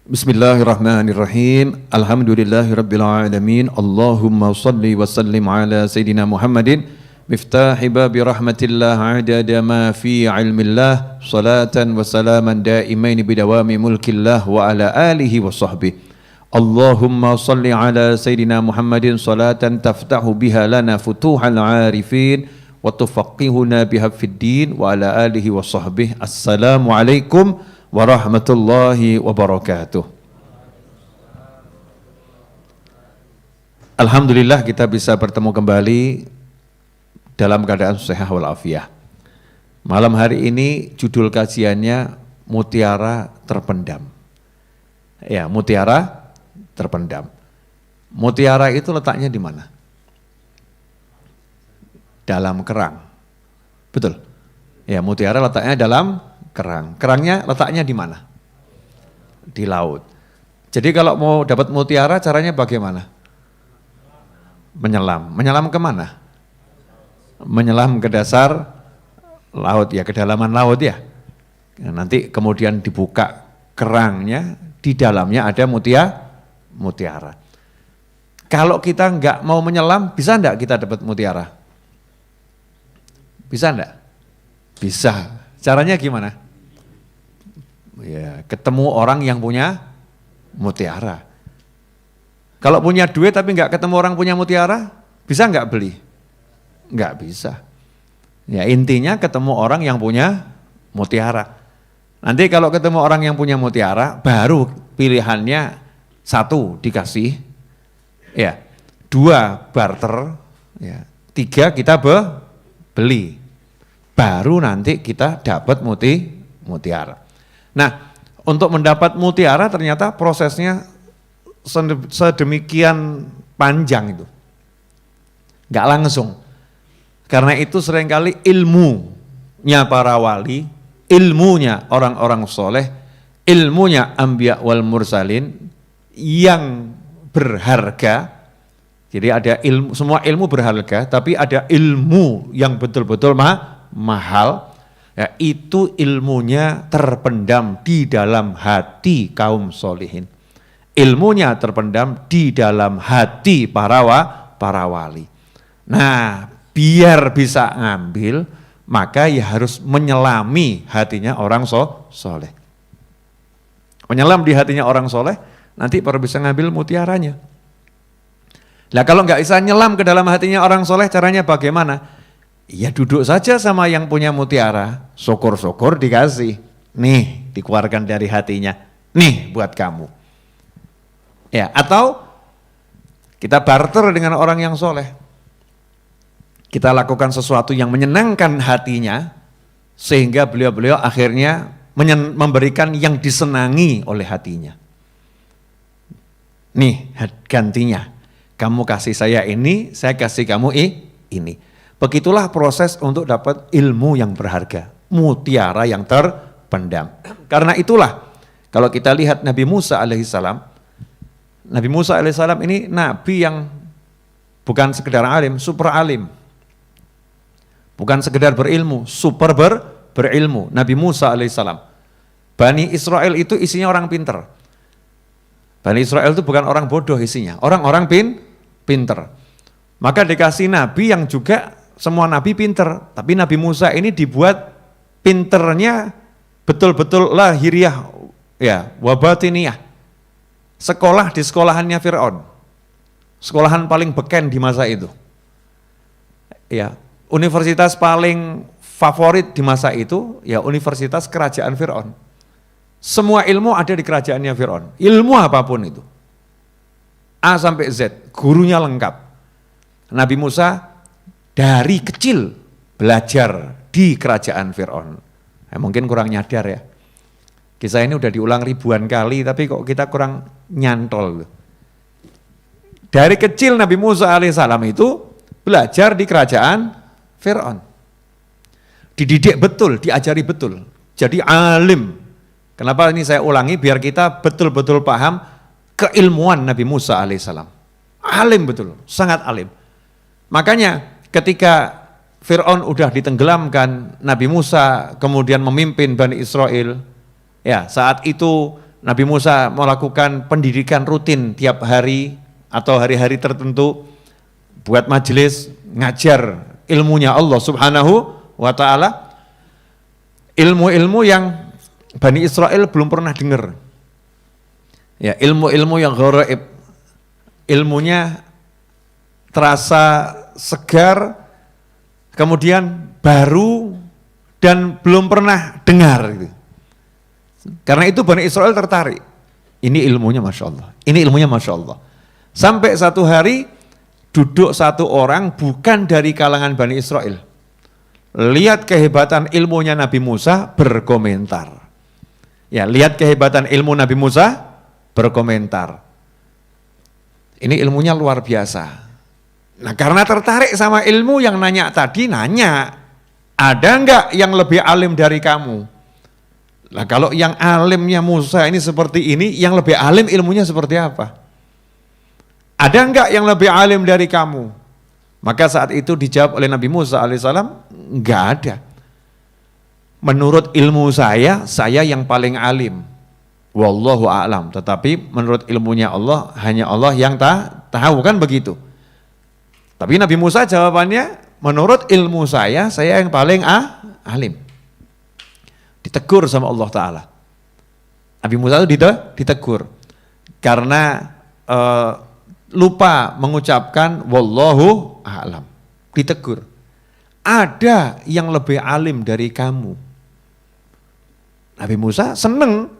Bismillahirrahmanirrahim. Alhamdulillahirabbil alamin. Allahumma shalli wa sallim ala sayidina Muhammadin miftahi babi rahmatillah adada ma fi ilmillah salatan wa salaman daimain bidawami mulkillah wa ala alihi wa sahbihi. Allahumma shalli ala sayidina Muhammadin salatan taftahu biha lana futuhal arifin wa tufaqihuna biha fid din wa ala alihi wa sahbihi. Assalamualaikum warahmatullahi wabarakatuh. Alhamdulillah kita bisa bertemu kembali dalam keadaan sehat walafiat. Malam hari ini judul kajiannya Mutiara Terpendam. Ya, mutiara terpendam. Mutiara itu letaknya di mana? Dalam kerang. Betul. Ya, mutiara letaknya dalam kerang. Kerangnya letaknya di mana? Di laut. Jadi kalau mau dapat mutiara caranya bagaimana? Menyelam. Menyelam kemana? Menyelam ke dasar laut ya, kedalaman laut ya. Nah, nanti kemudian dibuka kerangnya, di dalamnya ada mutiara. Kalau kita enggak mau menyelam, bisa enggak kita dapat mutiara? Bisa enggak? Bisa. Caranya gimana? Ya, ketemu orang yang punya mutiara. Kalau punya duit tapi enggak ketemu orang punya mutiara, bisa enggak beli? Enggak bisa. Ya, intinya ketemu orang yang punya mutiara. Nanti kalau ketemu orang yang punya mutiara, baru pilihannya satu dikasih, ya, dua barter, ya, tiga kita beli. Baru nanti kita dapat mutiara. Nah, untuk mendapat mutiara ternyata prosesnya sedemikian panjang itu. Enggak langsung. Karena itu seringkali ilmunya para wali, ilmunya orang-orang soleh, ilmunya anbiya wal mursalin yang berharga. Jadi ada ilmu, semua ilmu berharga, tapi ada ilmu yang betul-betul mahal. Ya, itu ilmunya terpendam di dalam hati kaum solihin. Ilmunya terpendam di dalam hati para wali. Nah, biar bisa ngambil, maka ya harus menyelami hatinya orang soleh. Menyelam di hatinya orang soleh, nanti baru bisa ngambil mutiaranya. Nah, kalau nggak bisa nyelam ke dalam hatinya orang soleh, caranya bagaimana? Ya duduk saja sama yang punya mutiara, syukur-syukur dikasih. Nih, dikeluarkan dari hatinya. Nih, buat kamu. Ya, atau kita barter dengan orang yang soleh. Kita lakukan sesuatu yang menyenangkan hatinya, sehingga beliau-beliau akhirnya memberikan yang disenangi oleh hatinya. Nih, gantinya. Kamu kasih saya ini, saya kasih kamu ini. Begitulah proses untuk dapat ilmu yang berharga, mutiara yang terpendam. Karena itulah kalau kita lihat Nabi Musa alaihissalam, Nabi Musa alaihissalam ini nabi yang bukan sekedar alim, super alim. Bukan sekedar berilmu, super berilmu. Nabi Musa alaihissalam. Bani Israel itu isinya orang pinter. Bani Israel itu bukan orang bodoh isinya, orang-orang pinter. Maka dikasih nabi yang juga semua nabi pinter, tapi Nabi Musa ini dibuat pinternya betul-betul lahiriah, ya, wabatiniyah. Sekolah di sekolahannya Fir'aun, sekolahan paling beken di masa itu. Ya, universitas paling favorit di masa itu, ya universitas kerajaan Fir'aun. Semua ilmu ada di kerajaannya Fir'aun, ilmu apapun itu. A sampai Z, gurunya lengkap. Nabi Musa dari kecil belajar di kerajaan Fir'aun. Mungkin kurang nyadar ya. Kisah ini udah diulang ribuan kali, tapi kok kita kurang nyantol. Dari kecil Nabi Musa alaihissalam itu belajar di kerajaan Fir'aun. Dididik betul, diajari betul. Jadi alim. Kenapa ini saya ulangi? Biar kita betul-betul paham keilmuan Nabi Musa alaihissalam. Alim betul, sangat alim. Makanya ketika Fir'aun udah ditenggelamkan, Nabi Musa kemudian memimpin Bani Israel. Ya, saat itu Nabi Musa melakukan pendidikan rutin tiap hari atau hari-hari tertentu buat majelis ngajar ilmunya Allah Subhanahu wa ta'ala, ilmu-ilmu yang Bani Israel belum pernah dengar. Ya, ilmu-ilmu yang gharaib, ilmunya terasa segar, kemudian baru dan belum pernah dengar gitu. Karena itu Bani Israel tertarik. Ini ilmunya Masya Allah, ini ilmunya Masya Allah. Sampai satu hari duduk satu orang bukan dari kalangan Bani Israel, lihat kehebatan ilmunya Nabi Musa, berkomentar. Ya, lihat kehebatan ilmu Nabi Musa, berkomentar. Ini ilmunya luar biasa. Nah, karena tertarik sama ilmu, yang nanya tadi nanya, ada enggak yang lebih alim dari kamu? Nah, kalau yang alimnya Musa ini seperti ini, yang lebih alim ilmunya seperti apa? Ada enggak yang lebih alim dari kamu? Maka saat itu dijawab oleh Nabi Musa alaihissalam, enggak ada. Menurut ilmu saya yang paling alim. Wallahu a'lam. Tetapi menurut ilmunya Allah, hanya Allah yang tahu, kan begitu. Tapi Nabi Musa jawabannya, menurut ilmu saya yang paling alim. Ditegur sama Allah Ta'ala. Nabi Musa itu ditegur. Karena lupa mengucapkan wallahu a'lam. Ditegur. Ada yang lebih alim dari kamu. Nabi Musa seneng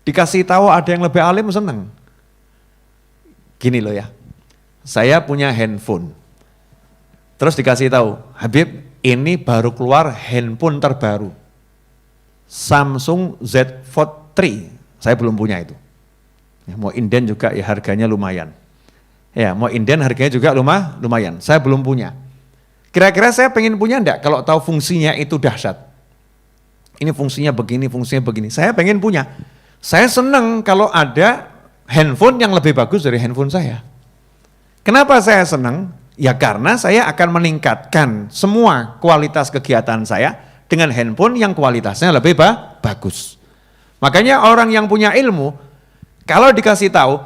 dikasih tahu ada yang lebih alim, seneng. Gini loh ya, saya punya handphone. Terus dikasih tahu, Habib, ini baru keluar handphone terbaru, Samsung Z Fold 3. Saya belum punya itu. Ya, mau inden juga ya harganya lumayan. Ya, mau inden harganya juga lumayan. Saya belum punya. Kira-kira saya pengen punya enggak kalau tahu fungsinya itu dahsyat? Ini fungsinya begini. Saya pengen punya. Saya senang kalau ada handphone yang lebih bagus dari handphone saya. Kenapa saya senang? Ya karena saya akan meningkatkan semua kualitas kegiatan saya dengan handphone yang kualitasnya lebih bagus. Makanya orang yang punya ilmu, kalau dikasih tahu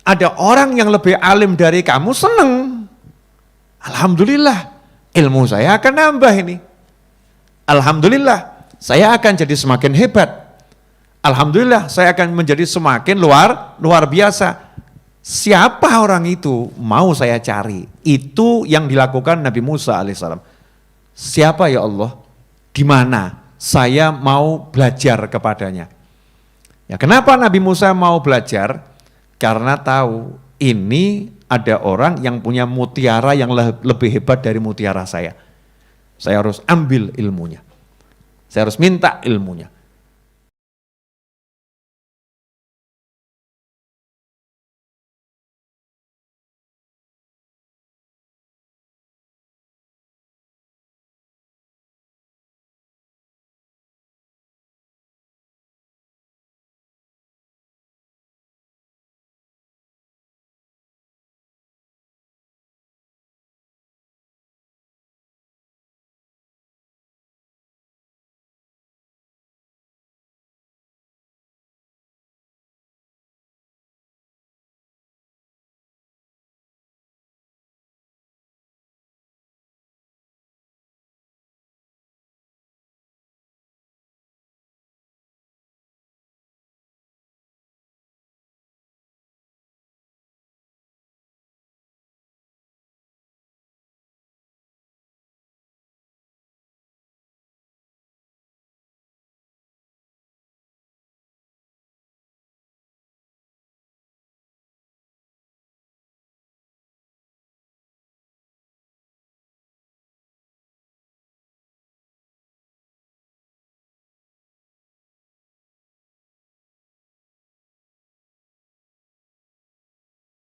ada orang yang lebih alim dari kamu, senang. Alhamdulillah, ilmu saya akan nambah ini. Alhamdulillah, saya akan jadi semakin hebat. Alhamdulillah, saya akan menjadi semakin luar biasa. Siapa orang itu? Mau saya cari. Itu yang dilakukan Nabi Musa alaihissalam. Siapa ya Allah? Di mana? Saya mau belajar kepadanya. Ya, kenapa Nabi Musa mau belajar? Karena tahu ini ada orang yang punya mutiara yang lebih hebat dari mutiara saya. Saya harus ambil ilmunya. Saya harus minta ilmunya.